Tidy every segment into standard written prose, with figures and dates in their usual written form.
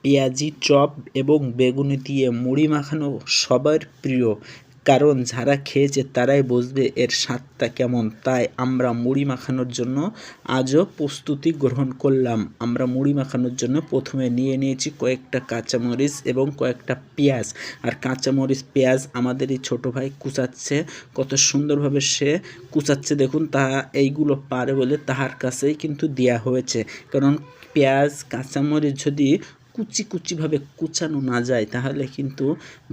পেঁয়াজি চপ এবং বেগুনি দিয়ে মুড়ি মাখানো সবার প্রিয়, কারণ যারা খেয়েছে তারাই বুঝবে এর স্বাদটা কেমন। তাই আমরা মুড়ি মাখানোর জন্য আজও প্রস্তুতি গ্রহণ করলাম। আমরা মুড়ি মাখানোর জন্য প্রথমে নিয়ে নিয়েছি কয়েকটা কাঁচামরিচ এবং কয়েকটা পেঁয়াজ। আর কাঁচামরিচ পেঁয়াজ আমাদের এই ছোটো ভাই কুচাচ্ছে, কত সুন্দরভাবে সে কুচাচ্ছে দেখুন। এইগুলো পারে বলে তাহার কাছেই কিন্তু দেয়া হয়েছে, কারণ পেঁয়াজ কাঁচামরিচ যদি কুচিভাবে কুচানো না যায় তাহলে কিন্তু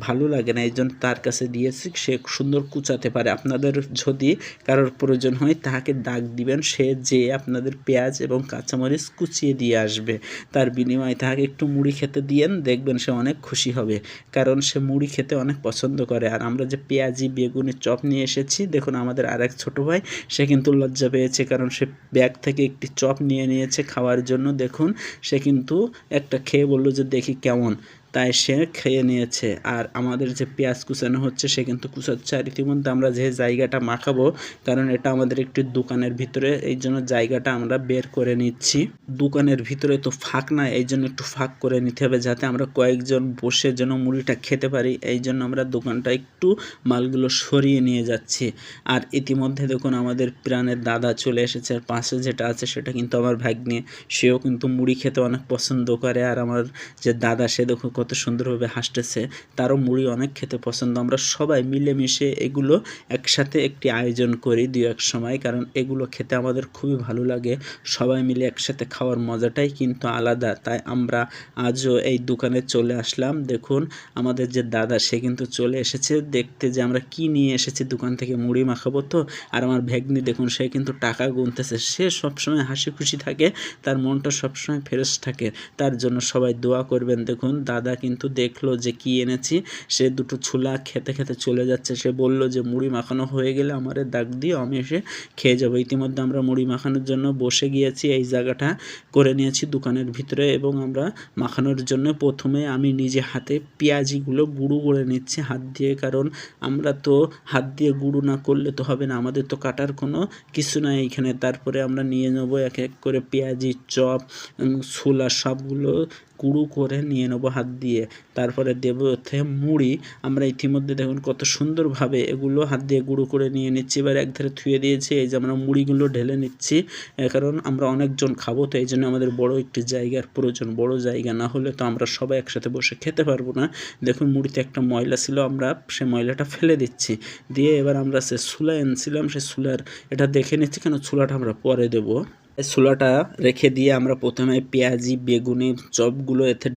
ভালো লাগে না। এই জন্য তার কাছে দিয়েছি, সে সুন্দর কুচাতে পারে। আপনাদের যদি কারোর প্রয়োজন হয় তাহাকে ডাক দিবেন, সে যে আপনাদের পেঁয়াজ এবং কাঁচামরিচ কুচিয়ে দিয়ে আসবে। তার বিনিময়ে তাহাকে একটু মুড়ি খেতে দিয়েন, দেখবেন সে অনেক খুশি হবে, কারণ সে মুড়ি খেতে অনেক পছন্দ করে। আর আমরা যে পেঁয়াজি বেগুনি চপ নিয়ে এসেছি, দেখুন আমাদের আরেক ছোটো ভাই, সে কিন্তু লজ্জা পেয়েছে, কারণ সে ব্যাগ থেকে একটি চপ নিয়ে নিয়েছে খাওয়ার জন্য। দেখুন সে কিন্তু একটা খেয়ে বলল যে দেখি কেমন, তাই সে খেয়ে নিয়েছে। আর আমাদের যে পেঁয়াজ কুচানো হচ্ছে সে কিন্তু কুচাচ্ছে। আর ইতিমধ্যে আমরা যে জায়গাটা মাখাবো, কারণ এটা আমাদের একটি দোকানের ভিতরে, এই জন্য জায়গাটা আমরা বের করে নিচ্ছি। দোকানের ভিতরে তো ফাঁক না, এই জন্য একটু ফাঁক করে নিতে হবে, যাতে আমরা কয়েকজন বসে যেন মুড়িটা খেতে পারি। এই জন্য আমরা দোকানটা একটু মালগুলো সরিয়ে নিয়ে যাচ্ছি। আর ইতিমধ্যে দেখুন আমাদের প্রাণের দাদা চলে এসেছে। আর পাশে যেটা আছে সেটা কিন্তু আমার ভাগ্নে, সেও কিন্তু মুড়ি খেতে অনেক পছন্দ করে। আর আমার যে দাদা, সে দেখুন কত সুন্দরভাবে হাসতেছে, তারও মুড়ি অনেক খেতে পছন্দ। আমরা সবাই মিলেমিশে এগুলো একসাথে একটি আয়োজন করি দু এক সময়, কারণ এগুলো খেতে আমাদের খুবই ভালো লাগে। সবাই মিলে একসাথে খাওয়ার মজাটাই কিন্তু আলাদা। তাই আমরা আজও এই দোকানে চলে আসলাম। দেখুন আমাদের যে দাদা, সে কিন্তু চলে এসেছে দেখতে যে আমরা কি নিয়ে এসেছি দোকান থেকে। মুড়ি মাখাবো তো। আর আমার ভ্যাগনি দেখুন, সে কিন্তু টাকা গুনতেছে। সে সবসময় হাসি খুশি থাকে, তার মনটা সবসময় ফ্রেশ থাকে। তার জন্য সবাই দোয়া করবেন। দেখুন দাদা কিন্তু দেখলো যে কি এনেছি, সে দুটো ছোলা খেতে খেতে চলে যাচ্ছে। সে বলল যে মুড়ি মাখানো হয়ে গেলে আমারে ডাক দিও, আমি এসে খেয়ে যাবো। ইতিমধ্যে আমরা মুড়ি মাখানোর জন্য বসে গিয়েছি, এই জায়গাটা করে নিয়েছি দোকানের ভিতরে। এবং আমরা মাখানোর জন্য প্রথমে আমি নিজে হাতে পেঁয়াজিগুলো গুঁড়ো করে নিচ্ছি হাত দিয়ে, কারণ আমরা তো হাত দিয়ে গুঁড়ো না করলে তো হবে না, আমাদের তো কাটার কোনো কিছু নাই এইখানে। তারপরে আমরা নিয়ে নেব এক এক করে পেঁয়াজি চপ ছোলা সবগুলো গুঁড়ো করে নিয়ে নেবো হাত দিয়ে। তারপরে দেবো হচ্ছে মুড়ি। আমরা ইতিমধ্যে দেখুন কত সুন্দরভাবে এগুলো হাত দিয়ে গুঁড়ো করে নিয়ে নিচ্ছি। এবার একধারে থুয়ে দিয়েছি, এই যে আমরা মুড়িগুলো ঢেলে নিচ্ছি, কারণ আমরা অনেকজন খাবো, তো এই জন্য আমাদের বড় একটি জায়গার প্রয়োজন। বড় জায়গা না হলে তো আমরা সবাই একসাথে বসে খেতে পারবো না। দেখুন মুড়িতে একটা ময়লা ছিল, আমরা সে ময়লাটা ফেলে দিচ্ছি। দিয়ে এবার আমরা সে ছোলা এনেছিলাম, সে ছোলার এটা দেখে নিচ্ছি, কেন ছোলাটা আমরা পরে দেবো। ছোলাটা রেখে দিয়ে আমরা প্রথমে পেঁয়াজি বেগুনি চপগুলো এতে